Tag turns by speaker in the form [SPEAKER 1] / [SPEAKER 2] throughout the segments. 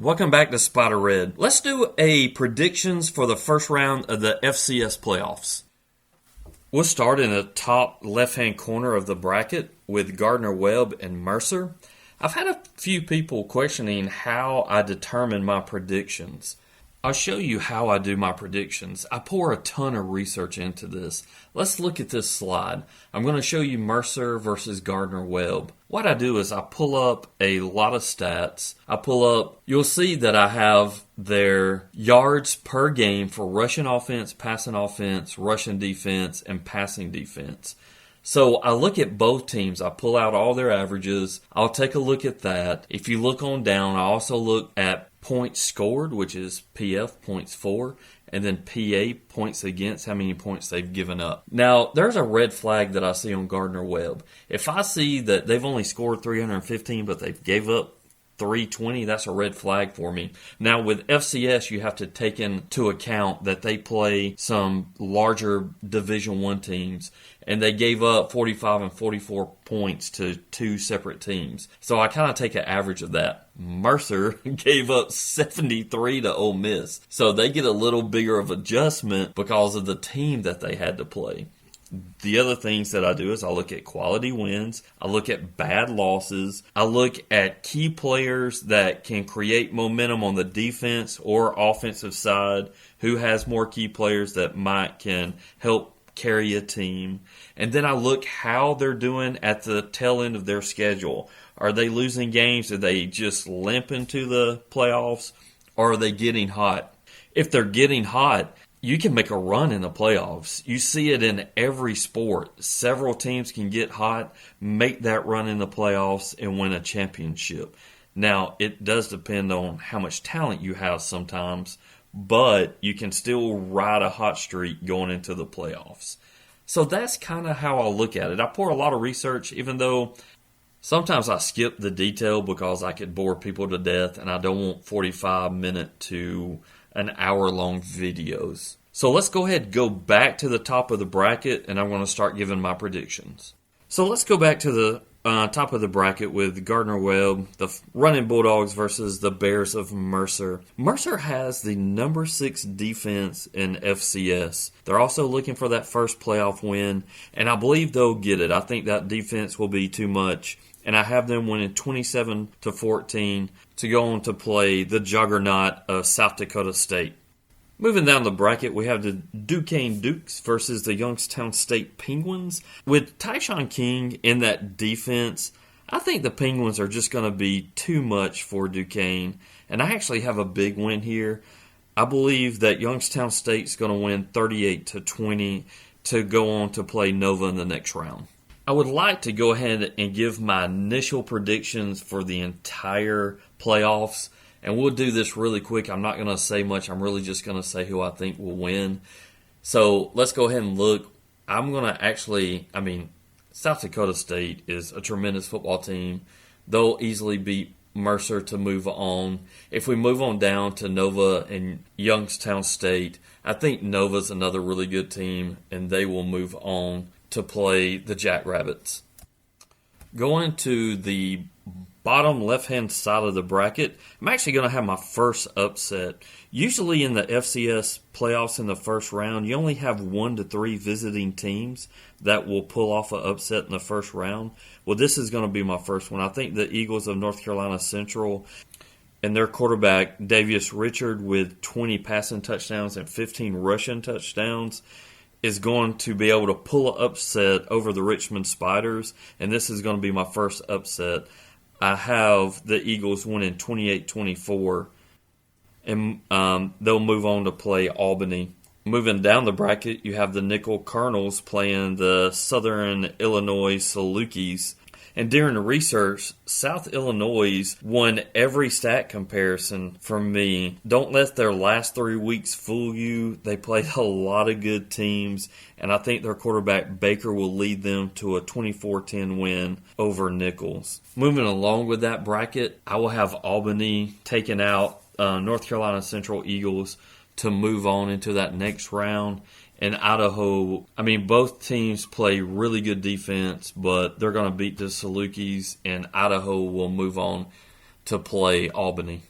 [SPEAKER 1] Welcome back to Spider Red. Let's do a predictions for the first round of the FCS playoffs. We'll start in the top left-hand corner of the bracket with Gardner-Webb and Mercer. I've had a few people questioning how I determine my predictions. I'll show you how I do my predictions. I pour a ton of research into this. Let's look at this slide. I'm going to show you Mercer versus Gardner-Webb. What I do is I pull up a lot of stats. You'll see that I have their yards per game for rushing offense, passing offense, rushing defense, and passing defense. So I look at both teams. I pull out all their averages. I'll take a look at that. If you look on down, I also look at points scored, which is PF, points for, and then PA, points against, how many points they've given up. Now, there's a red flag that I see on Gardner-Webb. If I see that they've only scored 315, but they gave up 320, that's a red flag for me. Now, with FCS, you have to take into account that they play some larger Division I teams, and they gave up 45 and 44 points to two separate teams. So I kind of take an average of that. Mercer gave up 73 to Ole Miss. So they get a little bigger of adjustment because of the team that they had to play. The other things that I do is I look at quality wins, I look at bad losses, I look at key players that can create momentum on the defense or offensive side, who has more key players that can help carry a team. And then I look how they're doing at the tail end of their schedule. Are they losing games? Are they just limping to the playoffs? Or are they getting hot? If they're getting hot, you can make a run in the playoffs. You see it in every sport. Several teams can get hot, make that run in the playoffs, and win a championship. Now, it does depend on how much talent you have sometimes, but you can still ride a hot streak going into the playoffs. So that's kind of how I look at it. I pour a lot of research, even though sometimes I skip the detail because I could bore people to death, and I don't want 45-minute to an hour-long videos. So let's go ahead and go back to the top of the bracket, and I'm going to start giving my predictions. So let's go back to the top of the bracket with Gardner-Webb, the Running Bulldogs versus the Bears of Mercer. Mercer has the number 6 defense in FCS. They're also looking for that first playoff win, and I believe they'll get it. I think that defense will be too much, and I have them winning 27-14 to go on to play the juggernaut of South Dakota State. Moving down the bracket, we have the Duquesne Dukes versus the Youngstown State Penguins. With Tyshawn King in that defense, I think the Penguins are just going to be too much for Duquesne. And I actually have a big win here. I believe that Youngstown State's going to win 38-20 to go on to play Nova in the next round. I would like to go ahead and give my initial predictions for the entire playoffs. And we'll do this really quick. I'm not going to say much. I'm really just going to say who I think will win. So let's go ahead and look. I'm going to South Dakota State is a tremendous football team. They'll easily beat Mercer to move on. If we move on down to Nova and Youngstown State, I think Nova's another really good team, and they will move on to play the Jackrabbits. Going to the bottom left-hand side of the bracket, I'm actually going to have my first upset. Usually in the FCS playoffs in the first round, you only have 1 to 3 visiting teams that will pull off an upset in the first round. Well, this is going to be my first one. I think the Eagles of North Carolina Central and their quarterback, Davius Richard, with 20 passing touchdowns and 15 rushing touchdowns, is going to be able to pull an upset over the Richmond Spiders, and this is going to be my first upset. I have the Eagles winning 28-24, and they'll move on to play Albany. Moving down the bracket, you have the Nickel Colonels playing the Southern Illinois Salukis. And during the research, South Illinois won every stat comparison from me. Don't let their last 3 weeks fool you. They played a lot of good teams, and I think their quarterback Baker will lead them to a 24-10 win over Nichols. Moving along with that bracket, I will have Albany taking out North Carolina Central Eagles to move on into that next round. And Idaho, both teams play really good defense, but they're going to beat the Salukis, and Idaho will move on to play Albany.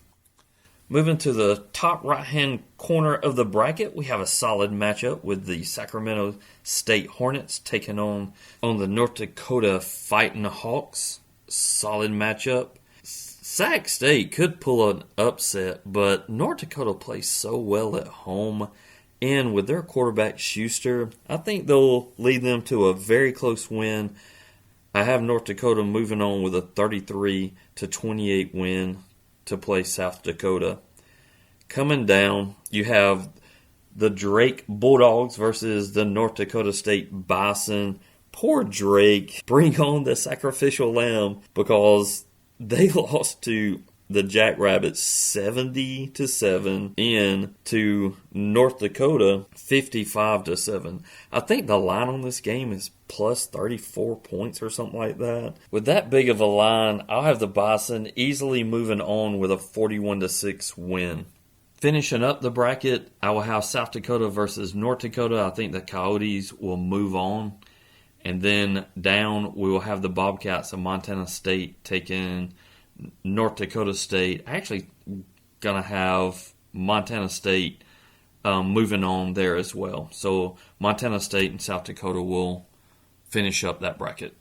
[SPEAKER 1] Moving to the top right-hand corner of the bracket, we have a solid matchup with the Sacramento State Hornets taking on the North Dakota Fighting Hawks. Solid matchup. Sac State could pull an upset, but North Dakota plays so well at home. And with their quarterback Schuster, I think they'll lead them to a very close win. I have North Dakota moving on with a 33-28 win to play South Dakota. Coming down, you have the Drake Bulldogs versus the North Dakota State Bison. Poor Drake. Bring on the sacrificial lamb because they lost to the Jackrabbits 70-7 and to North Dakota 55-7. I think the line on this game is plus 34 points or something like that. With that big of a line, I'll have the Bison easily moving on with a 41-6 win. Finishing up the bracket, I will have South Dakota versus North Dakota. I think the Coyotes will move on. And then down, we will have the Bobcats of Montana State taking North Dakota State. Actually going to have Montana State moving on there as well. So Montana State and South Dakota will finish up that bracket.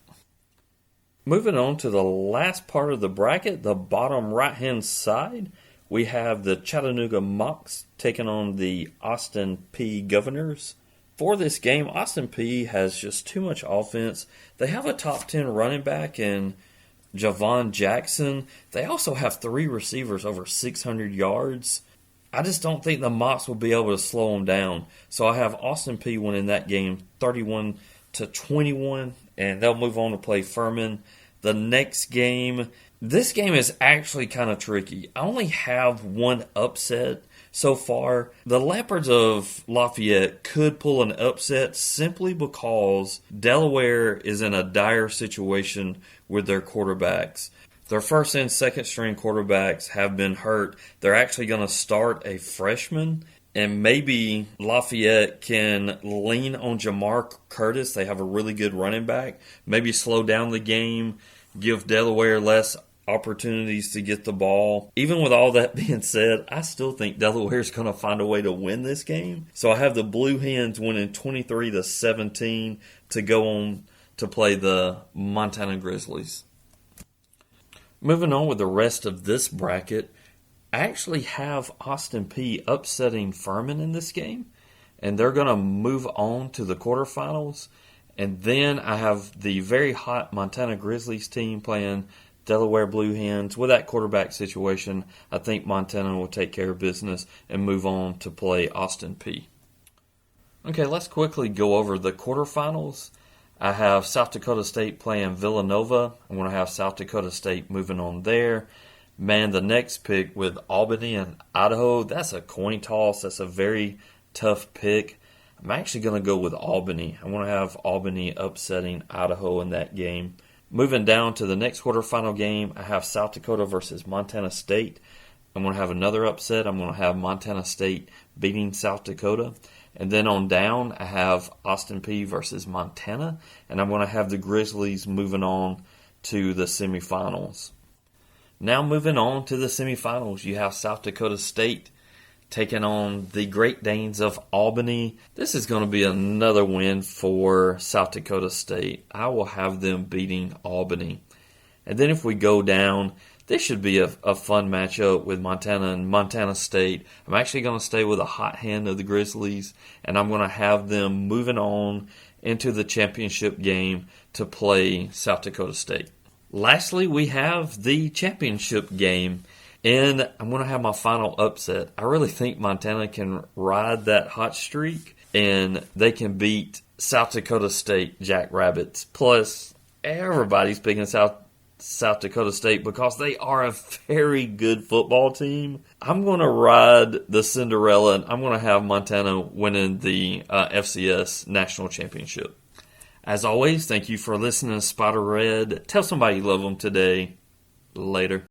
[SPEAKER 1] Moving on to the last part of the bracket, the bottom right-hand side, we have the Chattanooga Mocs taking on the Austin Peay Governors. For this game, Austin Peay has just too much offense. They have a top 10 running back in Javon Jackson. They also have 3 receivers over 600 yards. I just don't think the Mocs will be able to slow them down. So I have Austin Peay winning that game 31-21, and they'll move on to play Furman. The next game, this game is actually kind of tricky. I only have one upset so far. The Leopards of Lafayette could pull an upset simply because Delaware is in a dire situation with their quarterbacks. Their first and second string quarterbacks have been hurt. They're actually going to start a freshman, and maybe Lafayette can lean on Jamar Curtis. They have a really good running back. Maybe slow down the game, give Delaware less opportunities to get the ball. Even with all that being said, I still think Delaware's going to find a way to win this game. So I have the Blue Hens winning 23-17 to go on to play the Montana Grizzlies. Moving on with the rest of this bracket, I actually have Austin Peay upsetting Furman in this game, and they're going to move on to the quarterfinals. And then I have the very hot Montana Grizzlies team playing Delaware Blue Hens. With that quarterback situation, I think Montana will take care of business and move on to play Austin Peay. Okay, let's quickly go over the quarterfinals. I have South Dakota State playing Villanova. I'm going to have South Dakota State moving on there. Man, the next pick with Albany and Idaho, that's a coin toss. That's a very tough pick. I'm actually going to go with Albany. I want to have Albany upsetting Idaho in that game. Moving down to the next quarterfinal game, I have South Dakota versus Montana State. I'm going to have another upset. I'm going to have Montana State beating South Dakota. And then on down, I have Austin Peay versus Montana. And I'm going to have the Grizzlies moving on to the semifinals. Now moving on to the semifinals, you have South Dakota State taking on the Great Danes of Albany. This is going to be another win for South Dakota State. I will have them beating Albany. And then if we go down, this should be a fun matchup with Montana and Montana State. I'm actually going to stay with a hot hand of the Grizzlies, and I'm going to have them moving on into the championship game to play South Dakota State. Lastly, we have the championship game. And I'm going to have my final upset. I really think Montana can ride that hot streak, and they can beat South Dakota State Jackrabbits. Plus, everybody's picking South Dakota State because they are a very good football team. I'm going to ride the Cinderella, and I'm going to have Montana winning the FCS National Championship. As always, thank you for listening to Spider Red. Tell somebody you love them today. Later.